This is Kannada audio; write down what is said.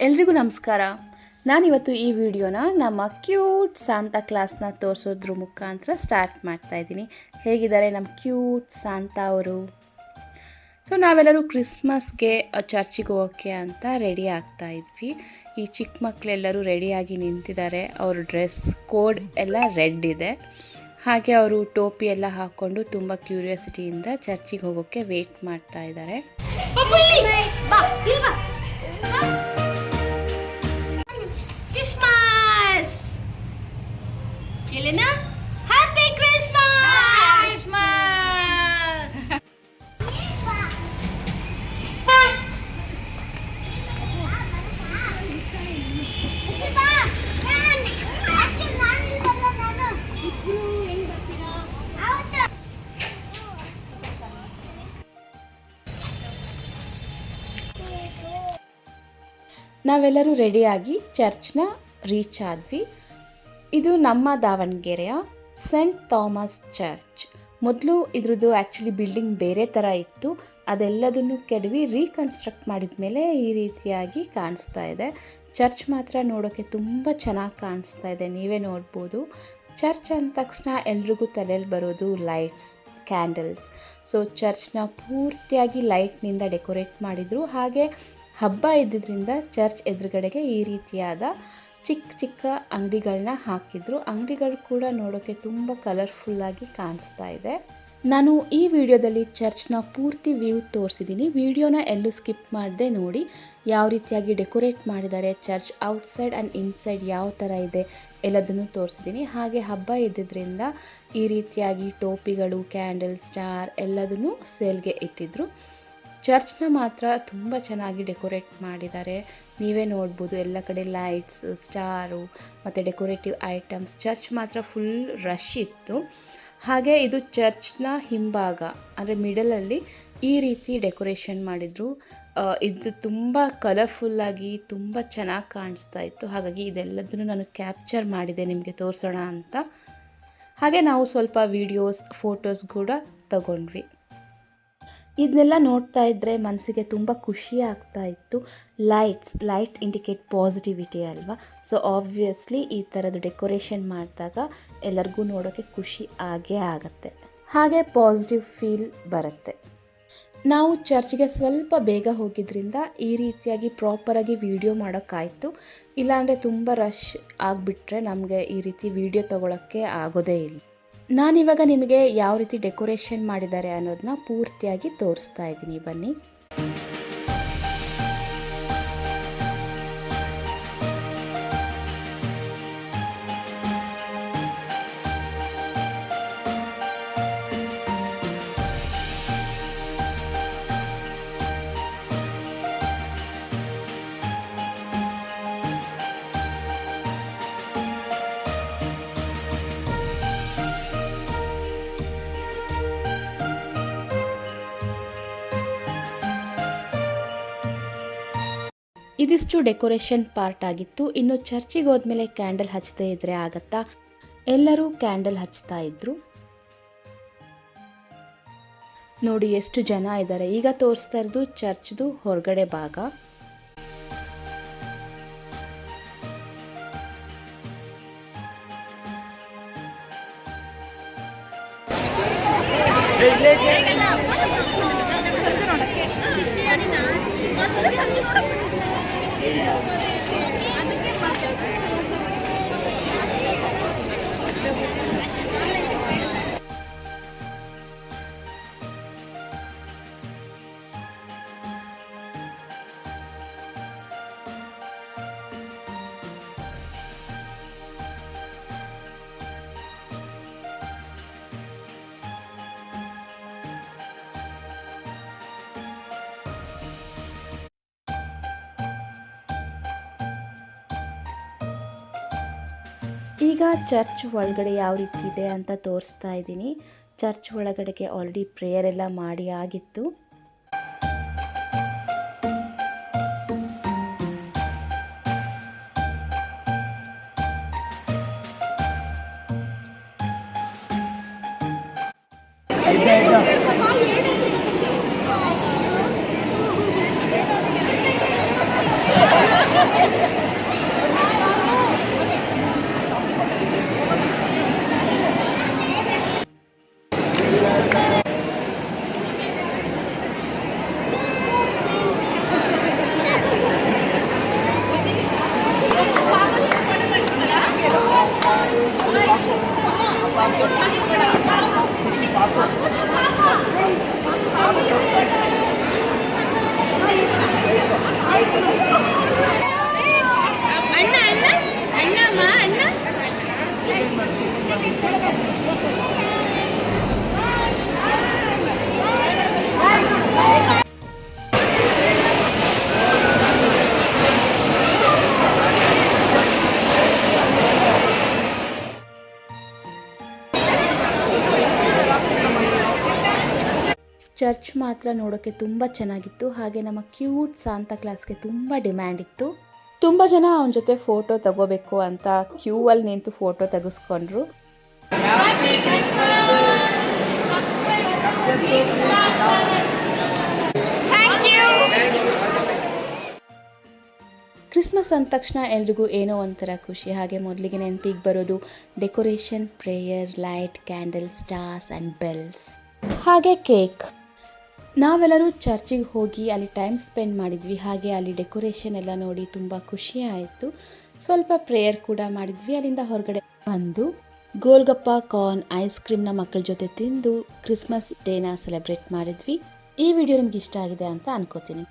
ಎಲ್ರಿಗೂ ನಮಸ್ಕಾರ. ನಾನಿವತ್ತು ಈ ವಿಡಿಯೋನ ನಮ್ಮ ಕ್ಯೂಟ್ ಸಾಂತಾ ಕ್ಲಾಸ್ನ ತೋರಿಸೋದ್ರ ಮುಖಾಂತರ ಸ್ಟಾರ್ಟ್ ಮಾಡ್ತಾ ಇದ್ದೀನಿ. ಹೇಗಿದ್ದಾರೆ ನಮ್ಮ ಕ್ಯೂಟ್ ಸಾಂತಾ ಅವರು? ಸೊ ನಾವೆಲ್ಲರೂ ಕ್ರಿಸ್ಮಸ್ಗೆ ಚರ್ಚಿಗೆ ಹೋಗೋಕ್ಕೆ ಅಂತ ರೆಡಿ ಆಗ್ತಾ ಇದ್ವಿ. ಈ ಚಿಕ್ಕ ಮಕ್ಕಳೆಲ್ಲರೂ ರೆಡಿಯಾಗಿ ನಿಂತಿದ್ದಾರೆ. ಅವ್ರ ಡ್ರೆಸ್ ಕೋಡ್ ಎಲ್ಲ ರೆಡ್ ಇದೆ. ಹಾಗೆ ಅವರು ಟೋಪಿ ಎಲ್ಲ ಹಾಕ್ಕೊಂಡು ತುಂಬ ಕ್ಯೂರಿಯಾಸಿಟಿಯಿಂದ ಚರ್ಚಿಗೆ ಹೋಗೋಕ್ಕೆ ವೇಟ್ ಮಾಡ್ತಾ ಇದ್ದಾರೆ. Christmas! Elena, Happy Christmas! Christmas! ನಾವೆಲ್ಲರೂ ರೆಡಿಯಾಗಿ ಚರ್ಚ್ನ ರೀಚ್ ಆದ್ವಿ. ಇದು ನಮ್ಮ ದಾವಣಗೆರೆಯ ಸೆಂಟ್ ಥಾಮಸ್ ಚರ್ಚ್. ಮೊದಲು ಇದ್ರದ್ದು ಆ್ಯಕ್ಚುಲಿ ಬಿಲ್ಡಿಂಗ್ ಬೇರೆ ಥರ ಇತ್ತು. ಅದೆಲ್ಲದನ್ನು ಕೆಡವಿ ರೀಕನ್ಸ್ಟ್ರಕ್ಟ್ ಮಾಡಿದ ಮೇಲೆ ಈ ರೀತಿಯಾಗಿ ಕಾಣಿಸ್ತಾ ಇದೆ. ಚರ್ಚ್ ಮಾತ್ರ ನೋಡೋಕ್ಕೆ ತುಂಬ ಚೆನ್ನಾಗಿ ಕಾಣಿಸ್ತಾ ಇದೆ, ನೀವೇ ನೋಡ್ಬೋದು. ಚರ್ಚ್ ಅಂದ ತಕ್ಷಣ ಎಲ್ರಿಗೂ ತಲೆಯಲ್ಲಿ ಬರೋದು ಲೈಟ್ಸ್, ಕ್ಯಾಂಡಲ್ಸ್. ಸೊ ಚರ್ಚ್ನ ಪೂರ್ತಿಯಾಗಿ ಲೈಟ್ನಿಂದ ಡೆಕೋರೇಟ್ ಮಾಡಿದರು. ಹಾಗೆ ಹಬ್ಬ ಇದ್ದಿದ್ದರಿಂದ ಚರ್ಚ್ ಎದುರುಗಡೆಗೆ ಈ ರೀತಿಯಾದ ಚಿಕ್ಕ ಚಿಕ್ಕ ಅಂಗಡಿಗಳನ್ನ ಹಾಕಿದ್ರು. ಅಂಗಡಿಗಳು ಕೂಡ ನೋಡೋಕ್ಕೆ ತುಂಬ ಕಲರ್ಫುಲ್ಲಾಗಿ ಕಾಣಿಸ್ತಾ ಇದೆ. ನಾನು ಈ ವಿಡಿಯೋದಲ್ಲಿ ಚರ್ಚ್ನ ಪೂರ್ತಿ ವ್ಯೂ ತೋರಿಸಿದ್ದೀನಿ. ವಿಡಿಯೋನ ಎಲ್ಲೂ ಸ್ಕಿಪ್ ಮಾಡದೆ ನೋಡಿ. ಯಾವ ರೀತಿಯಾಗಿ ಡೆಕೋರೇಟ್ ಮಾಡಿದ್ದಾರೆ, ಚರ್ಚ್ ಔಟ್ಸೈಡ್ ಆ್ಯಂಡ್ ಇನ್ಸೈಡ್ ಯಾವ ಥರ ಇದೆ ಎಲ್ಲದನ್ನು ತೋರಿಸಿದ್ದೀನಿ. ಹಾಗೆ ಹಬ್ಬ ಇದ್ದಿದ್ದರಿಂದ ಈ ರೀತಿಯಾಗಿ ಟೋಪಿಗಳು, ಕ್ಯಾಂಡಲ್, ಸ್ಟಾರ್ ಎಲ್ಲದನ್ನು ಸೇಲ್ಗೆ ಇಟ್ಟಿದ್ರು. ಚರ್ಚ್ನ ಮಾತ್ರ ತುಂಬ ಚೆನ್ನಾಗಿ ಡೆಕೋರೇಟ್ ಮಾಡಿದ್ದಾರೆ, ನೀವೇ ನೋಡ್ಬೋದು. ಎಲ್ಲ ಕಡೆ ಲೈಟ್ಸ್, ಸ್ಟಾರು ಮತ್ತು ಡೆಕೋರೇಟಿವ್ ಐಟಮ್ಸ್. ಚರ್ಚ್ ಮಾತ್ರ ಫುಲ್ ರಶ್ ಇತ್ತು. ಹಾಗೆ ಇದು ಚರ್ಚ್ನ ಹಿಂಭಾಗ ಅಂದರೆ ಮಿಡಲಲ್ಲಿ ಈ ರೀತಿ ಡೆಕೋರೇಷನ್ ಮಾಡಿದರು. ಇದು ತುಂಬ ಕಲರ್ಫುಲ್ಲಾಗಿ ತುಂಬ ಚೆನ್ನಾಗಿ ಕಾಣಿಸ್ತಾ ಇತ್ತು. ಹಾಗಾಗಿ ಇದೆಲ್ಲದನ್ನು ನಾನು ಕ್ಯಾಪ್ಚರ್ ಮಾಡಿದೆ ನಿಮಗೆ ತೋರಿಸೋಣ ಅಂತ. ಹಾಗೆ ನಾವು ಸ್ವಲ್ಪ ವೀಡಿಯೋಸ್, ಫೋಟೋಸ್ ಕೂಡ ತಗೊಂಡ್ವಿ. ಇದನ್ನೆಲ್ಲ ನೋಡ್ತಾ ಇದ್ದರೆ ಮನಸ್ಸಿಗೆ ತುಂಬ ಖುಷಿ ಆಗ್ತಾ ಇತ್ತು. ಲೈಟ್ ಇಂಡಿಕೇಟ್ ಪಾಸಿಟಿವಿಟಿ ಅಲ್ವಾ. ಸೊ ಆಬ್ವಿಯಸ್ಲಿ ಈ ಥರದ್ದು ಡೆಕೋರೇಷನ್ ಮಾಡಿದಾಗ ಎಲ್ಲರಿಗೂ ನೋಡೋಕ್ಕೆ ಖುಷಿ ಆಗೇ ಆಗುತ್ತೆ, ಹಾಗೆ ಪಾಸಿಟಿವ್ ಫೀಲ್ ಬರುತ್ತೆ. ನಾವು ಚರ್ಚ್ಗೆ ಸ್ವಲ್ಪ ಬೇಗ ಹೋಗಿದ್ದರಿಂದ ಈ ರೀತಿಯಾಗಿ ಪ್ರಾಪರಾಗಿ ವಿಡಿಯೋ ಮಾಡೋಕ್ಕಾಯಿತು. ಇಲ್ಲಾಂದರೆ ತುಂಬ ರಶ್ ಆಗಿಬಿಟ್ರೆ ನಮಗೆ ಈ ರೀತಿ ವಿಡಿಯೋ ತೊಗೊಳಕ್ಕೆ ಆಗೋದೇ ಇಲ್ಲ. ನಾನಿವಾಗ ನಿಮಗೆ ಯಾವ ರೀತಿ ಡೆಕೋರೇಷನ್ ಮಾಡಿದ್ದಾರೆ ಅನ್ನೋದನ್ನ ಪೂರ್ತಿಯಾಗಿ ತೋರಿಸ್ತಾ ಇದ್ದೀನಿ, ಬನ್ನಿ. ಇದಿಷ್ಟು ಡೆಕೋರೇಷನ್ ಪಾರ್ಟ್ ಆಗಿತ್ತು. ಇನ್ನು ಚರ್ಚಿಗೆ ಹೋದ್ಮೇಲೆ ಕ್ಯಾಂಡಲ್ ಹಚ್ಚದೇ ಇದ್ರೆ ಆಗತ್ತಾ? ಎಲ್ಲರೂ ಕ್ಯಾಂಡಲ್ ಹಚ್ತಾ ಇದ್ರು. ನೋಡಿ ಎಷ್ಟು ಜನ ಇದ್ದಾರೆ. ಈಗ ತೋರಿಸ್ತಾ ಇರೋದು ಚರ್ಚ್ದು ಹೊರಗಡೆ ಭಾಗ. ಈಗ ಚರ್ಚ್ ಒಳಗಡೆ ಯಾವ ರೀತಿ ಇದೆ ಅಂತ ತೋರಿಸ್ತಾ ಇದ್ದೀನಿ. ಚರ್ಚ್ ಒಳಗಡೆಗೆ ಆಲ್ರೆಡಿ ಪ್ರೇಯರ್ ಎಲ್ಲ ಮಾಡಿ ಆಗಿತ್ತು. ಚರ್ಚ್ ಮಾತ್ರ ನೋಡೋಕ್ಕೆ ತುಂಬ ಚೆನ್ನಾಗಿತ್ತು. ಹಾಗೆ ನಮ್ಮ ಕ್ಯೂಟ್ ಸಾಂತಾ ಕ್ಲಾಸ್ಗೆ ತುಂಬ ಡಿಮ್ಯಾಂಡ್ ಇತ್ತು. ತುಂಬ ಜನ ಅವನ ಜೊತೆ ಫೋಟೋ ತಗೋಬೇಕು ಅಂತ ಕ್ಯೂ ಅಲ್ಲಿ ನಿಂತು ಫೋಟೋ ತೆಗೆಸ್ಕೊಂಡ್ರು. ಕ್ರಿಸ್ಮಸ್ ಅಂದ ತಕ್ಷಣ ಎಲ್ರಿಗೂ ಏನೋ ಒಂಥರ ಖುಷಿ. ಹಾಗೆ ಮೊದಲಿಗೆ ನೆನಪಿಗೆ ಬರೋದು decoration, prayer, light, candle, stars and bells, ಹಾಗೆ ಕೇಕ್. ನಾವೆಲ್ಲರೂ ಚರ್ಚಿಗೆ ಹೋಗಿ ಅಲ್ಲಿ ಟೈಮ್ ಸ್ಪೆಂಡ್ ಮಾಡಿದ್ವಿ. ಹಾಗೆ ಅಲ್ಲಿ ಡೆಕೋರೇಷನ್ ಎಲ್ಲ ನೋಡಿ ತುಂಬ ಖುಷಿ ಆಯಿತು. ಸ್ವಲ್ಪ ಪ್ರೇಯರ್ ಕೂಡ ಮಾಡಿದ್ವಿ. ಅಲ್ಲಿಂದ ಹೊರಗಡೆ ಬಂದು ಗೋಲ್ಗಪ್ಪ, ಕಾರ್ನ್, ಐಸ್ ಕ್ರೀಮ್ನ ಮಕ್ಕಳ ಜೊತೆ ತಿಂದು ಕ್ರಿಸ್ಮಸ್ ಡೇನ ಸೆಲೆಬ್ರೇಟ್ ಮಾಡಿದ್ವಿ. ಈ ವಿಡಿಯೋ ನಿಮ್ಗೆ ಇಷ್ಟ ಆಗಿದೆ ಅಂತ ಅನ್ಕೋತೀನಿ.